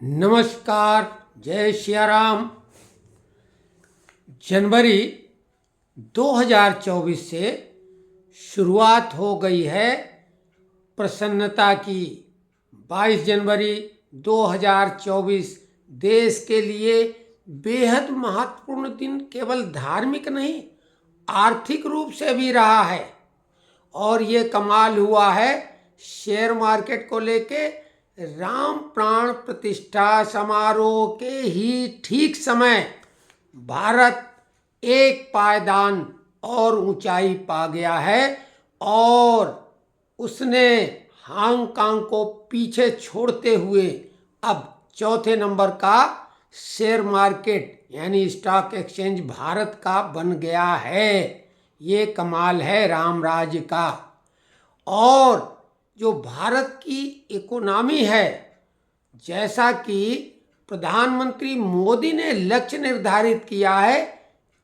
नमस्कार, जय सिया राम। जनवरी 2024 से शुरुआत हो गई है प्रसन्नता की। 22 जनवरी 2024 देश के लिए बेहद महत्वपूर्ण दिन केवल धार्मिक नहीं, आर्थिक रूप से भी रहा है। और ये कमाल हुआ है शेयर मार्केट को लेके। राम प्राण प्रतिष्ठा समारोह के ही ठीक समय भारत एक पायदान और ऊंचाई पा गया है और उसने हांगकांग को पीछे छोड़ते हुए अब चौथे नंबर का शेयर मार्केट यानी स्टॉक एक्सचेंज भारत का बन गया है। ये कमाल है राम राज्य का। और जो भारत की इकोनॉमी है, जैसा कि प्रधानमंत्री मोदी ने लक्ष्य निर्धारित किया है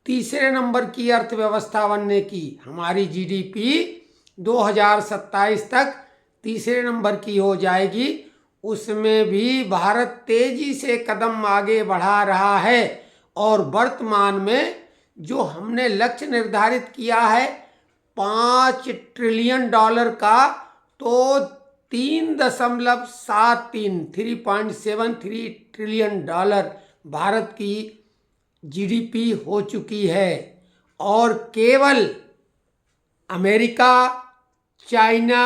तीसरे नंबर की अर्थव्यवस्था बनने की, हमारी जीडीपी 2027 तक तीसरे नंबर की हो जाएगी। उसमें भी भारत तेजी से कदम आगे बढ़ा रहा है और वर्तमान में जो हमने लक्ष्य निर्धारित किया है $5 ट्रिलियन का, तो 3.73 ट्रिलियन भारत की जीडीपी हो चुकी है। और केवल अमेरिका, चाइना,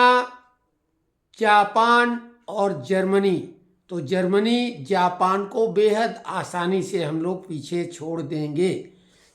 जापान और जर्मनी, तो जर्मनी जापान को बेहद आसानी से हम लोग पीछे छोड़ देंगे।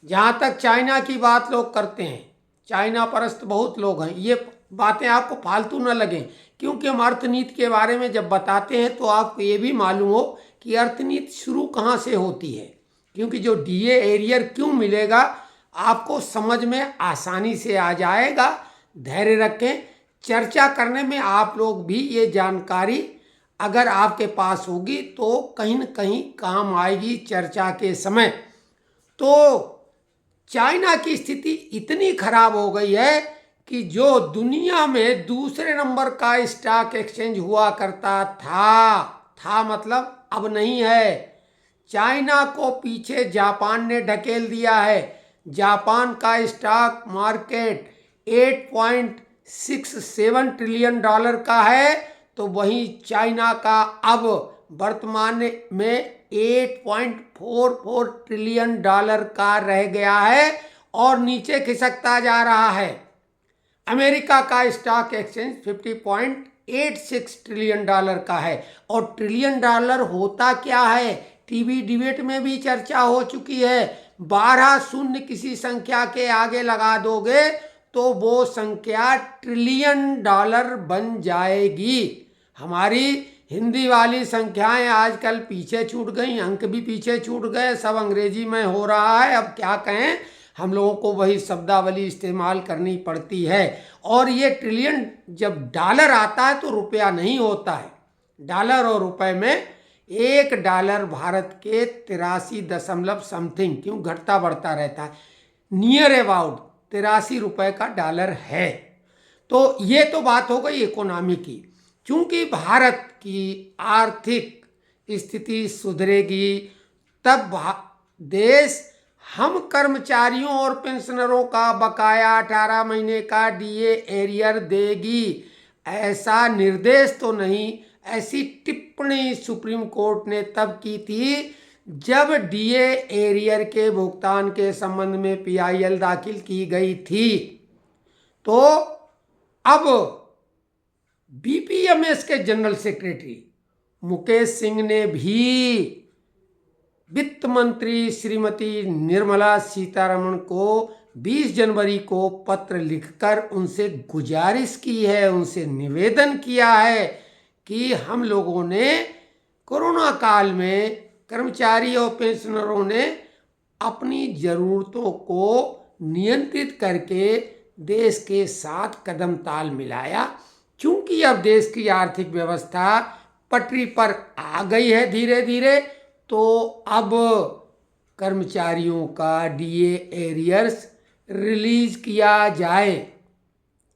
जहाँ तक चाइना की बात लोग करते हैं, चाइना परस्त बहुत लोग हैं, ये बातें आपको फालतू न लगें, क्योंकि हम अर्थनीति के बारे में जब बताते हैं तो आपको ये भी मालूम हो कि अर्थनीति शुरू कहाँ से होती है। क्योंकि जो डीए एरियर क्यों मिलेगा आपको समझ में आसानी से आ जाएगा। धैर्य रखें, चर्चा करने में आप लोग भी ये जानकारी अगर आपके पास होगी तो कहीं न कहीं काम आएगी चर्चा के समय। तो चाइना की स्थिति इतनी खराब हो गई है कि जो दुनिया में दूसरे नंबर का स्टॉक एक्सचेंज हुआ करता था मतलब अब नहीं है। चाइना को पीछे जापान ने ढकेल दिया है। जापान का स्टॉक मार्केट 8.67 ट्रिलियन का है, तो वहीं चाइना का अब वर्तमान में 8.44 ट्रिलियन का रह गया है और नीचे खिसकता जा रहा है। अमेरिका का स्टॉक एक्सचेंज 50.86 ट्रिलियन का है। और ट्रिलियन डॉलर होता क्या है, टीवी डिबेट में भी चर्चा हो चुकी है। 12 शून्य किसी संख्या के आगे लगा दोगे तो वो संख्या ट्रिलियन डॉलर बन जाएगी। हमारी हिंदी वाली संख्याएं आजकल पीछे छूट गई, अंक भी पीछे छूट गए, सब अंग्रेजी में हो रहा है। अब क्या कहें, हम लोगों को वही शब्दावली इस्तेमाल करनी पड़ती है। और ये ट्रिलियन जब डॉलर आता है तो रुपया नहीं होता है। डॉलर और रुपए में $1 भारत के 83 दशमलव समथिंग, क्यों घटता बढ़ता रहता है, नियर अबाउट 83 रुपए का डॉलर है। तो ये तो बात हो गई इकोनॉमी की। चूंकि भारत की आर्थिक स्थिति सुधरेगी तब देश हम कर्मचारियों और पेंशनरों का बकाया 18 महीने का डीए एरियर देगी। ऐसा निर्देश तो नहीं, ऐसी टिप्पणी सुप्रीम कोर्ट ने तब की थी जब डीए एरियर के भुगतान के संबंध में पीआईएल दाखिल की गई थी। तो अब बीपीएमएस के जनरल सेक्रेटरी मुकेश सिंह ने भी वित्त मंत्री श्रीमती निर्मला सीतारमण को 20 जनवरी को पत्र लिखकर उनसे गुजारिश की है, उनसे निवेदन किया है कि हम लोगों ने कोरोना काल में कर्मचारी और पेंशनरों ने अपनी ज़रूरतों को नियंत्रित करके देश के साथ कदम ताल मिलाया। चूंकि अब देश की आर्थिक व्यवस्था पटरी पर आ गई है धीरे धीरे, तो अब कर्मचारियों का डीए एरियर्स रिलीज किया जाए।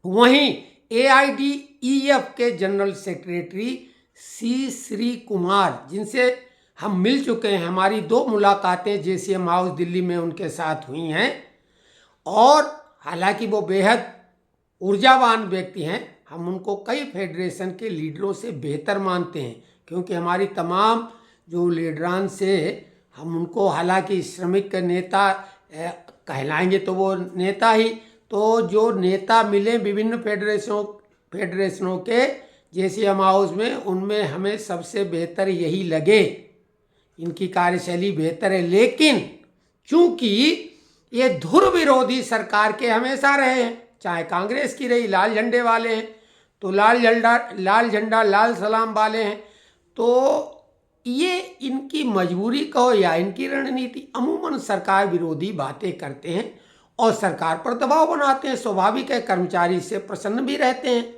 वहीं एआईडीईएफ के जनरल सेक्रेटरी सी श्री कुमार, जिनसे हम मिल चुके हैं, हमारी 2 मुलाकातें JCM हाउस दिल्ली में उनके साथ हुई हैं, और हालांकि वो बेहद ऊर्जावान व्यक्ति हैं, हम उनको कई फेडरेशन के लीडरों से बेहतर मानते हैं, क्योंकि हमारी तमाम जो लीडरान से हम उनको, हालांकि श्रमिक नेता कहलाएंगे तो वो नेता ही, तो जो नेता मिले विभिन्न फेडरेशनों के JCM हाउस में, उनमें हमें सबसे बेहतर यही लगे, इनकी कार्यशैली बेहतर है। लेकिन चूंकि ये धुर विरोधी सरकार के हमेशा रहे हैं, चाहे कांग्रेस की रही, लाल झंडे वाले हैं तो लाल झंडा लाल सलाम वाले हैं, तो ये इनकी मजबूरी कहो या इनकी रणनीति, अमूमन सरकार विरोधी बातें करते हैं और सरकार पर दबाव बनाते हैं। स्वाभाविक है, कर्मचारी से प्रसन्न भी रहते हैं।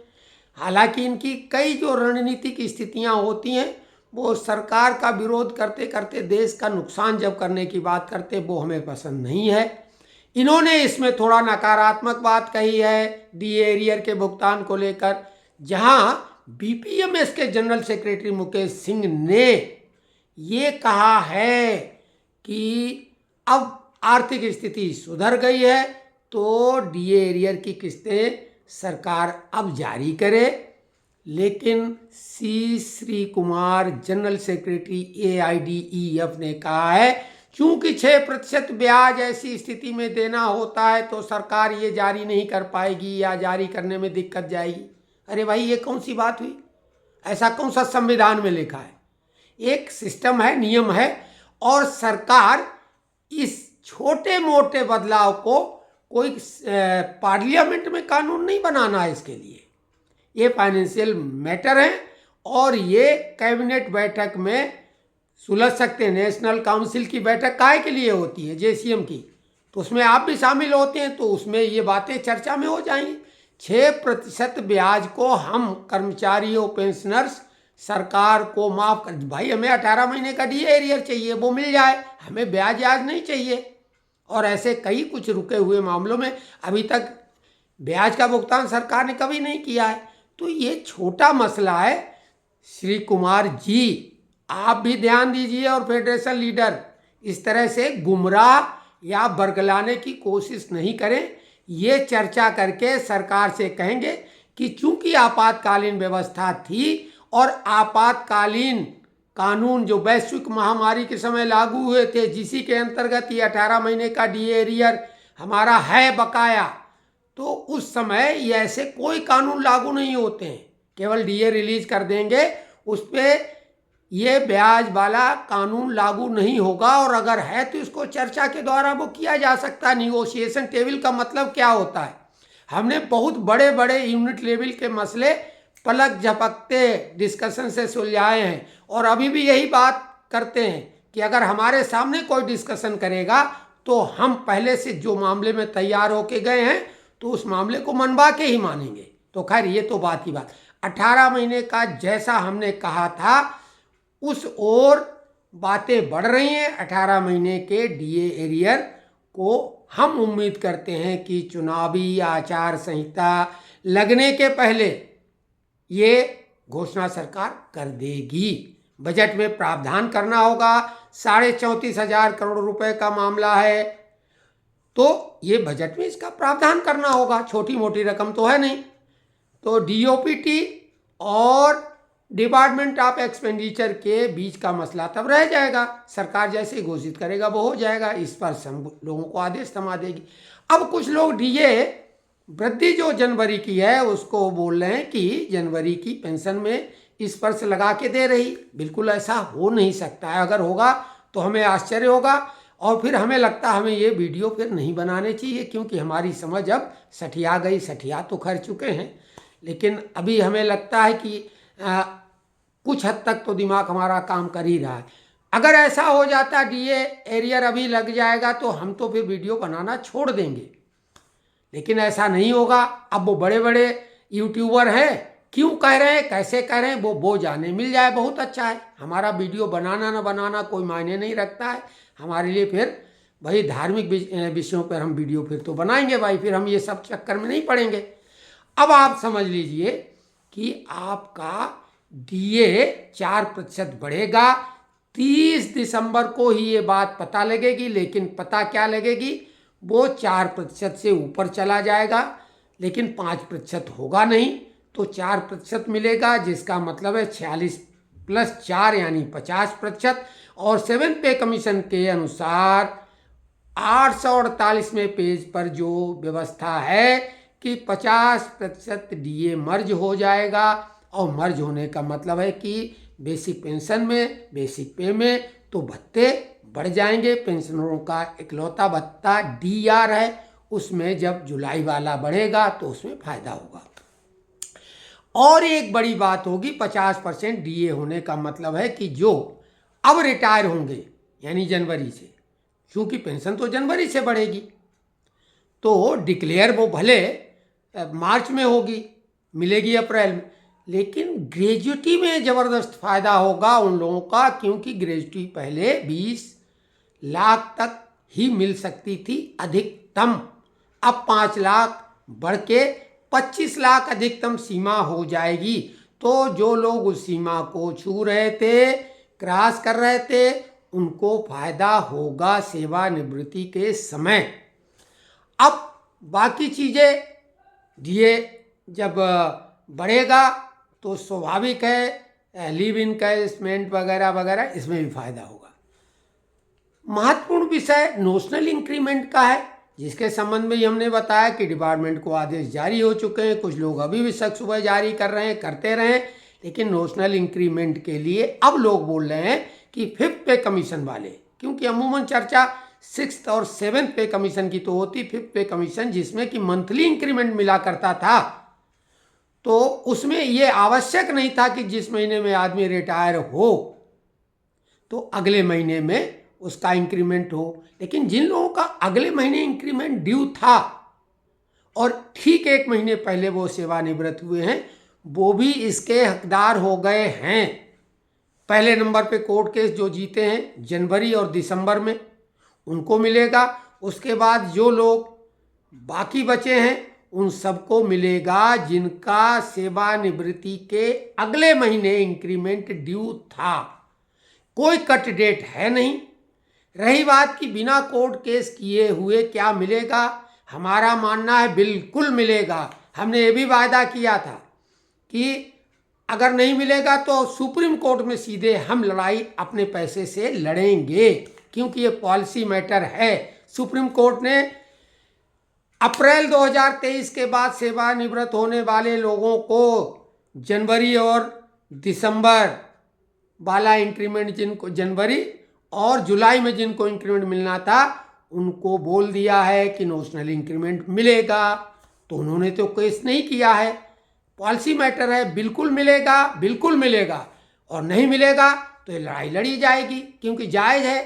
हालांकि इनकी कई जो रणनीतिक स्थितियां होती हैं, वो सरकार का विरोध करते करते देश का नुकसान जब करने की बात करते, वो हमें पसंद नहीं है। इन्होंने इसमें थोड़ा नकारात्मक बात कही है DA एरियर के भुगतान को लेकर, जहां BPMS के जनरल सेक्रेटरी मुकेश सिंह ने ये कहा है कि अब आर्थिक स्थिति सुधर गई है तो DA एरियर की किस्तें सरकार अब जारी करे। लेकिन C Shri Kumar general secretary AIDEF ने कहा है, चूंकि 6% ब्याज ऐसी स्थिति में देना होता है तो सरकार ये जारी नहीं कर पाएगी या जारी करने में दिक्कत जाएगी। अरे भाई, ये कौन सी बात हुई? ऐसा कौन सा संविधान में लिखा है? एक सिस्टम है, नियम है, और सरकार इस छोटे मोटे बदलाव को, कोई पार्लियामेंट में कानून नहीं बनाना है इसके लिए, ये फाइनेंशियल मैटर है और ये कैबिनेट बैठक में सुलझ सकते हैं। नेशनल काउंसिल की बैठक काहे के लिए होती है? JCM की, तो उसमें आप भी शामिल होते हैं, तो उसमें ये बातें चर्चा में हो जाएंगी। 6% ब्याज को हम कर्मचारियों, पेंशनर्स, सरकार को माफ कर, भाई हमें 18 महीने का DA एरियर चाहिए, वो मिल जाए, हमें ब्याज नहीं चाहिए। और ऐसे कई कुछ रुके हुए मामलों में अभी तक ब्याज का भुगतान सरकार ने कभी नहीं किया है। तो ये छोटा मसला है। श्री कुमार जी, आप भी ध्यान दीजिए और फेडरेशन लीडर इस तरह से गुमराह या बरगलाने की कोशिश नहीं करें। ये चर्चा करके सरकार से कहेंगे कि चूंकि आपातकालीन व्यवस्था थी और आपातकालीन कानून जो वैश्विक महामारी के समय लागू हुए थे, जिसी के अंतर्गत ये 18 महीने का DA एरियर हमारा है बकाया, तो उस समय ये ऐसे कोई कानून लागू नहीं होते हैं, केवल DA रिलीज कर देंगे, उस पर ये ब्याज वाला कानून लागू नहीं होगा। और अगर है तो इसको चर्चा के द्वारा वो किया जा सकता है। निगोशिएशन टेबल का मतलब क्या होता है? हमने बहुत बड़े बड़े यूनिट लेवल के मसले पलक झपकते डिस्कशन से सुलझाए हैं, और अभी भी यही बात करते हैं कि अगर हमारे सामने कोई डिस्कशन करेगा तो हम पहले से जो मामले में तैयार होके गए हैं तो उस मामले को मनवा के ही मानेंगे। तो खैर, ये तो बात ही बात। 18 महीने का जैसा हमने कहा था उस ओर बातें बढ़ रही हैं। 18 महीने के DA एरियर को हम उम्मीद करते हैं कि चुनावी आचार संहिता लगने के पहले ये घोषणा सरकार कर देगी। बजट में प्रावधान करना होगा। 34,500 करोड़ रुपए का मामला है, तो ये बजट में इसका प्रावधान करना होगा। छोटी मोटी रकम तो है नहीं। तो DOPT और डिपार्टमेंट ऑफ एक्सपेंडिचर के बीच का मसला तब रह जाएगा। सरकार जैसे घोषित करेगा वो हो जाएगा। इस पर सब लोगों को आदेश थमा देगी। अब कुछ लोग DA वृद्धि जो जनवरी की है उसको बोल रहे हैं कि जनवरी की पेंशन में स्पर्श लगा के दे रही। बिल्कुल ऐसा हो नहीं सकता है। अगर होगा तो हमें आश्चर्य होगा और फिर हमें लगता है हमें ये वीडियो फिर नहीं बनाने चाहिए, क्योंकि हमारी समझ अब सठिया गई। सठिया तो कर चुके हैं, लेकिन अभी हमें लगता है कि कुछ हद तक तो दिमाग हमारा काम कर ही रहा है। अगर ऐसा हो जाता DA एरियर अभी लग जाएगा तो हम तो फिर वीडियो बनाना छोड़ देंगे, लेकिन ऐसा नहीं होगा। अब वो बड़े बड़े यूट्यूबर हैं, क्यों कह रहे हैं, कैसे कह रहे हैं, वो जाने मिल जाए बहुत अच्छा है। हमारा वीडियो बनाना ना बनाना कोई मायने नहीं रखता है हमारे लिए। फिर भाई धार्मिक विषयों पर हम वीडियो फिर तो बनाएंगे भाई, फिर हम ये सब चक्कर में नहीं पड़ेंगे। अब आप समझ लीजिए कि आपका डीए 4% बढ़ेगा। 30 दिसंबर को ही ये बात पता लगेगी, लेकिन पता क्या लगेगी, वो 4% से ऊपर चला जाएगा, लेकिन 5% होगा नहीं, तो 4% मिलेगा, जिसका मतलब है 46 + 4 यानी 50%। और 7th पे कमीशन के अनुसार 848वें पेज पर जो व्यवस्था है कि 50% डीए मर्ज हो जाएगा, और मर्ज होने का मतलब है कि बेसिक पेंशन में, बेसिक पे में तो भत्ते बढ़ जाएंगे। पेंशनरों का इकलौता भत्ता डीआर है, उसमें जब जुलाई वाला बढ़ेगा तो उसमें फायदा होगा। और एक बड़ी बात होगी, 50% डीए होने का मतलब है कि जो अब रिटायर होंगे यानी जनवरी से, क्योंकि पेंशन तो जनवरी से बढ़ेगी, तो डिक्लेयर वो भले मार्च में होगी, मिलेगी अप्रैल में, लेकिन ग्रेजुटी में ज़बरदस्त फायदा होगा उन लोगों का, क्योंकि ग्रेजुटी पहले 20 लाख तक ही मिल सकती थी अधिकतम, अब 5 लाख बढ़ के 25 लाख अधिकतम सीमा हो जाएगी। तो जो लोग उस सीमा को छू रहे थे, क्रॉस कर रहे थे, उनको फायदा होगा सेवानिवृत्ति के समय। अब बाकी चीज़ें डीए जब बढ़ेगा तो स्वाभाविक है लीव इनकैशमेंट वगैरह वगैरह, इसमें भी फायदा होगा। महत्वपूर्ण विषय नोशनल इंक्रीमेंट का है, जिसके संबंध में हमने बताया कि डिपार्टमेंट को आदेश जारी हो चुके हैं, कुछ लोग अभी भी शक सुबह जारी कर रहे हैं, करते रहें, लेकिन नोशनल इंक्रीमेंट के लिए अब लोग बोल रहे हैं कि 5th पे कमीशन वाले, क्योंकि अमूमन चर्चा 6th और 7th पे कमीशन की तो होती, 5th पे कमीशन जिसमें कि मंथली इंक्रीमेंट मिला करता था, तो उसमें यह आवश्यक नहीं था कि जिस महीने में आदमी रिटायर हो तो अगले महीने में उसका इंक्रीमेंट हो। लेकिन जिन लोगों का अगले महीने इंक्रीमेंट ड्यू था और ठीक 1 महीने पहले वो सेवानिवृत्त हुए हैं, वो भी इसके हकदार हो गए हैं। पहले नंबर पे कोर्ट केस जो जीते हैं जनवरी और दिसंबर में, उनको मिलेगा। उसके बाद जो लोग बाकी बचे हैं उन सबको मिलेगा जिनका सेवानिवृत्ति के अगले महीने इंक्रीमेंट ड्यू था। कोई कट डेट है नहीं। रही बात कि बिना कोर्ट केस किए हुए क्या मिलेगा, हमारा मानना है बिल्कुल मिलेगा। हमने ये भी वायदा किया था कि अगर नहीं मिलेगा तो सुप्रीम कोर्ट में सीधे हम लड़ाई अपने पैसे से लड़ेंगे, क्योंकि ये पॉलिसी मैटर है। सुप्रीम कोर्ट ने अप्रैल 2023 के बाद सेवानिवृत्त होने वाले लोगों को जनवरी और दिसंबर वाला इंक्रीमेंट, जिनको जनवरी और जुलाई में जिनको इंक्रीमेंट मिलना था, उनको बोल दिया है कि नोशनल इंक्रीमेंट मिलेगा। तो उन्होंने तो केस नहीं किया है, पॉलिसी मैटर है, बिल्कुल मिलेगा, बिल्कुल मिलेगा। और नहीं मिलेगा तो ये लड़ाई लड़ी जाएगी, क्योंकि जायज़ है,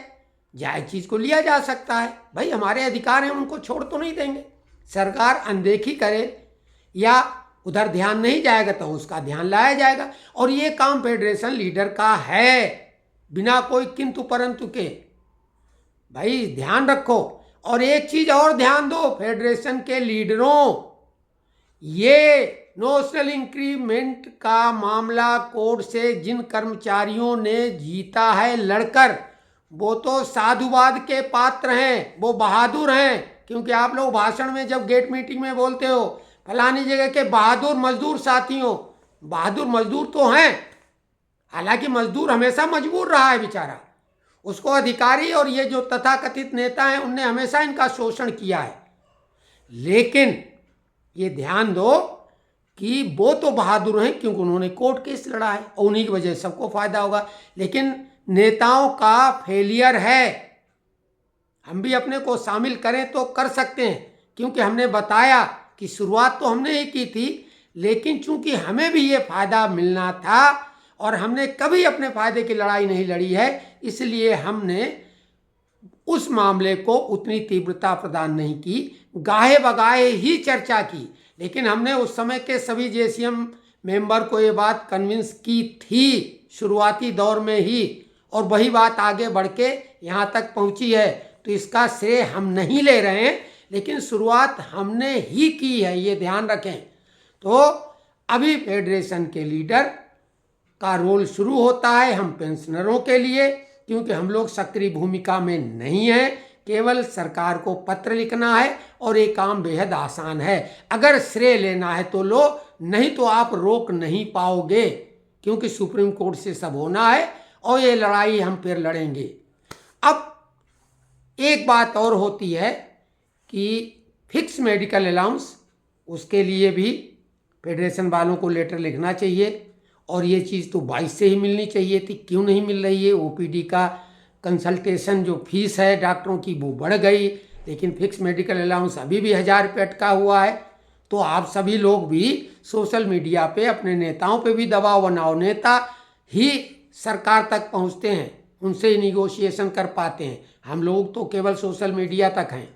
जायज़ चीज़ को लिया जा सकता है। भाई हमारे अधिकार हैं, उनको छोड़ तो नहीं देंगे। सरकार अनदेखी करे या उधर ध्यान नहीं जाएगा तो उसका ध्यान लाया जाएगा, और ये काम फेडरेशन लीडर का है, बिना कोई किंतु परंतु के। भाई ध्यान रखो। और एक चीज़ और ध्यान दो फेडरेशन के लीडरों, ये नोशनल इंक्रीमेंट का मामला कोर्ट से जिन कर्मचारियों ने जीता है लड़कर, वो तो साधुवाद के पात्र हैं, वो बहादुर हैं। क्योंकि आप लोग भाषण में जब गेट मीटिंग में बोलते हो फलानी जगह के बहादुर मजदूर साथियों, बहादुर मजदूर तो हैं, हालांकि मजदूर हमेशा मजबूर रहा है बेचारा, उसको अधिकारी और ये जो तथाकथित नेता हैं उनने हमेशा इनका शोषण किया है। लेकिन ये ध्यान दो कि वो तो बहादुर हैं क्योंकि उन्होंने कोर्ट केस लड़ा है, और उन्हीं की वजह से सबको फायदा होगा। लेकिन नेताओं का फेलियर है। हम भी अपने को शामिल करें तो कर सकते हैं, क्योंकि हमने बताया कि शुरुआत तो हमने ही की थी, लेकिन चूंकि हमें भी ये फायदा मिलना था और हमने कभी अपने फायदे की लड़ाई नहीं लड़ी है, इसलिए हमने उस मामले को उतनी तीव्रता प्रदान नहीं की, गाहे बगाहे ही चर्चा की। लेकिन हमने उस समय के सभी जेसीएम मेंबर को ये बात कन्विंस की थी शुरुआती दौर में ही, और वही बात आगे बढ़ के यहाँ तक पहुँची है। तो इसका श्रेय हम नहीं ले रहे हैं, लेकिन शुरुआत हमने ही की है, ये ध्यान रखें। तो अभी फेडरेशन के लीडर का रोल शुरू होता है हम पेंशनरों के लिए, क्योंकि हम लोग सक्रिय भूमिका में नहीं हैं। केवल सरकार को पत्र लिखना है और ये काम बेहद आसान है। अगर श्रेय लेना है तो लो, नहीं तो आप रोक नहीं पाओगे, क्योंकि सुप्रीम कोर्ट से सब होना है और ये लड़ाई हम फिर लड़ेंगे। अब एक बात और होती है कि फिक्स मेडिकल अलाउंस, उसके लिए भी फेडरेशन वालों को लेटर लिखना चाहिए और ये चीज़ तो 22 से ही मिलनी चाहिए थी, क्यों नहीं मिल रही है। ओपीडी का कंसल्टेशन जो फीस है डॉक्टरों की वो बढ़ गई, लेकिन फिक्स मेडिकल अलाउंस अभी भी 1000 रुपये अटका हुआ है। तो आप सभी लोग भी सोशल मीडिया पे अपने नेताओं पे भी दबाव बनाओ। नेता ही सरकार तक पहुंचते हैं, उनसे ही निगोशिएशन कर पाते हैं, हम लोग तो केवल सोशल मीडिया तक हैं।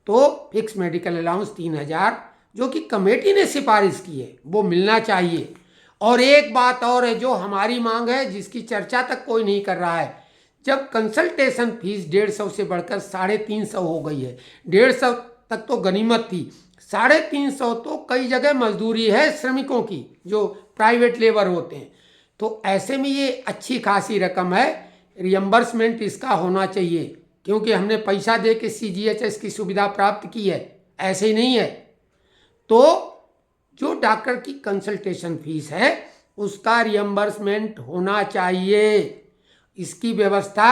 तो फिक्स मेडिकल अलाउंस 3000 जो कि कमेटी ने सिफारिश की है वो मिलना चाहिए। और एक बात और है जो हमारी मांग है, जिसकी चर्चा तक कोई नहीं कर रहा है। जब कंसल्टेशन फीस 150 से बढ़कर 350 हो गई है, 150 तक तो गनीमत थी, 350 तो कई जगह मजदूरी है श्रमिकों की जो प्राइवेट लेबर होते हैं। तो ऐसे में ये अच्छी खासी रकम है, रियम्बर्समेंट इसका होना चाहिए, क्योंकि हमने पैसा दे के CGHS की सुविधा प्राप्त की है, ऐसे ही नहीं है। तो जो डॉक्टर की कंसल्टेशन फीस है उसका रियम्बर्समेंट होना चाहिए। इसकी व्यवस्था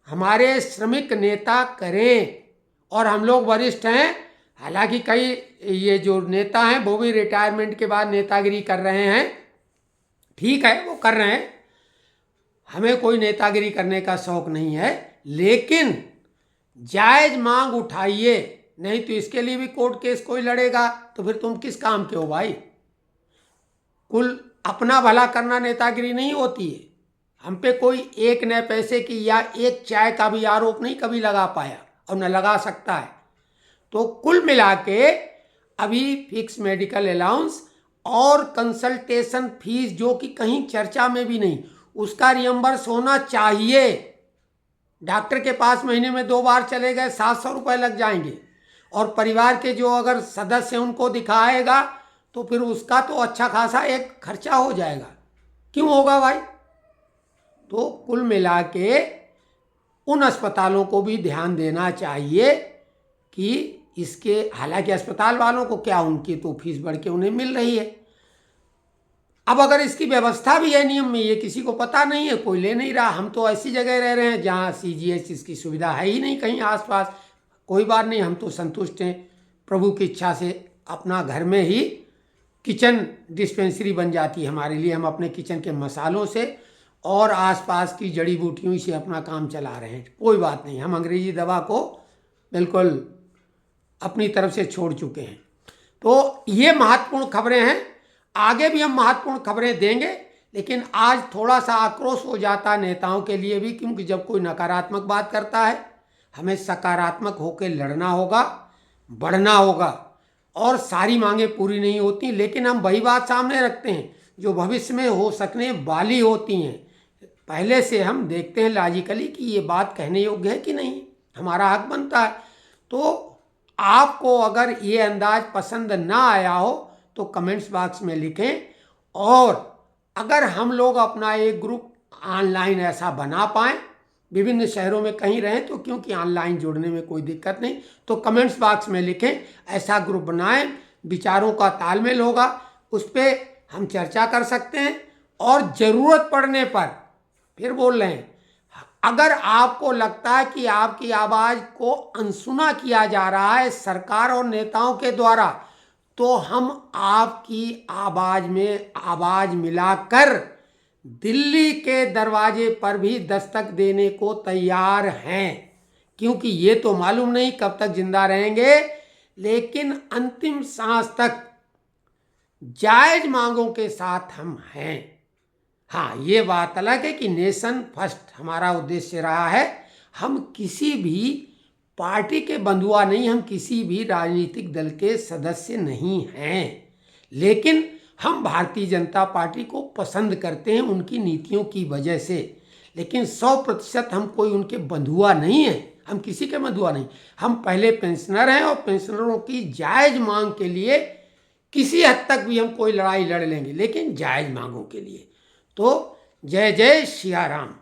हमारे श्रमिक नेता करें। और हम लोग वरिष्ठ हैं, हालांकि कई ये जो नेता हैं वो भी रिटायरमेंट के बाद नेतागिरी कर रहे हैं, ठीक है वो कर रहे हैं, हमें कोई नेतागिरी करने का शौक नहीं है, लेकिन जायज मांग उठाइए, नहीं तो इसके लिए भी कोर्ट केस कोई लड़ेगा तो फिर तुम किस काम के हो भाई। कुल अपना भला करना नेतागिरी नहीं होती है। हम पे कोई एक नए पैसे की या एक चाय का भी आरोप नहीं कभी लगा पाया और न लगा सकता है। तो कुल मिला के अभी फिक्स मेडिकल अलाउंस और कंसल्टेशन फीस जो कि कहीं चर्चा में भी नहीं, उसका रियम्बर्स होना चाहिए। डॉक्टर के पास महीने में 2 बार चले गए 700 रुपये लग जाएंगे, और परिवार के जो अगर सदस्य उनको दिखाएगा तो फिर उसका तो अच्छा खासा एक खर्चा हो जाएगा, क्यों होगा भाई। तो कुल मिला के उन अस्पतालों को भी ध्यान देना चाहिए कि इसके, हालांकि अस्पताल वालों को क्या, उनकी तो फीस बढ़ के उन्हें मिल रही है। अब अगर इसकी व्यवस्था भी है नियम में, ये किसी को पता नहीं है, कोई ले नहीं रहा। हम तो ऐसी जगह रह रहे हैं जहाँ CGHS की सुविधा है ही नहीं कहीं आसपास। कोई बात नहीं, हम तो संतुष्ट हैं, प्रभु की इच्छा से अपना घर में ही किचन डिस्पेंसरी बन जाती है हमारे लिए। हम अपने किचन के मसालों से और आसपास की जड़ी बूटियों से अपना काम चला रहे हैं, कोई बात नहीं। हम अंग्रेजी दवा को बिल्कुल अपनी तरफ से छोड़ चुके हैं। तो ये महत्वपूर्ण खबरें हैं, आगे भी हम महत्वपूर्ण खबरें देंगे, लेकिन आज थोड़ा सा आक्रोश हो जाता है नेताओं के लिए भी, क्योंकि जब कोई नकारात्मक बात करता है हमें सकारात्मक होकर लड़ना होगा, बढ़ना होगा। और सारी मांगें पूरी नहीं होती, लेकिन हम वही बात सामने रखते हैं जो भविष्य में हो सकने वाली होती हैं। पहले से हम देखते हैं लॉजिकली कि ये बात कहने योग्य है कि नहीं, हमारा हक बनता है। तो आपको अगर ये अंदाज पसंद ना आया हो तो कमेंट्स बॉक्स में लिखें, और अगर हम लोग अपना एक ग्रुप ऑनलाइन ऐसा बना पाएँ, विभिन्न शहरों में कहीं रहें तो, क्योंकि ऑनलाइन जुड़ने में कोई दिक्कत नहीं, तो कमेंट्स बॉक्स में लिखें, ऐसा ग्रुप बनाएं, विचारों का तालमेल होगा, उस पर हम चर्चा कर सकते हैं। और ज़रूरत पड़ने पर फिर बोल रहे हैं, अगर आपको लगता है कि आपकी आवाज़ को अनसुना किया जा रहा है सरकार और नेताओं के द्वारा, तो हम आपकी आवाज़ में आवाज़ मिलाकर दिल्ली के दरवाजे पर भी दस्तक देने को तैयार हैं, क्योंकि ये तो मालूम नहीं कब तक जिंदा रहेंगे, लेकिन अंतिम सांस तक जायज मांगों के साथ हम हैं। हाँ, ये बात अलग है कि नेशन फर्स्ट हमारा उद्देश्य रहा है। हम किसी भी पार्टी के बंधुआ नहीं, हम किसी भी राजनीतिक दल के सदस्य नहीं हैं, लेकिन हम भारतीय जनता पार्टी को पसंद करते हैं उनकी नीतियों की वजह से। लेकिन 100% हम कोई उनके बंधुआ नहीं हैं, हम किसी के बंधुआ नहीं। हम पहले पेंशनर हैं और पेंशनरों की जायज मांग के लिए किसी हद तक भी हम कोई लड़ाई लड़ लेंगे, लेकिन जायज मांगों के लिए। तो जय जय सिया राम।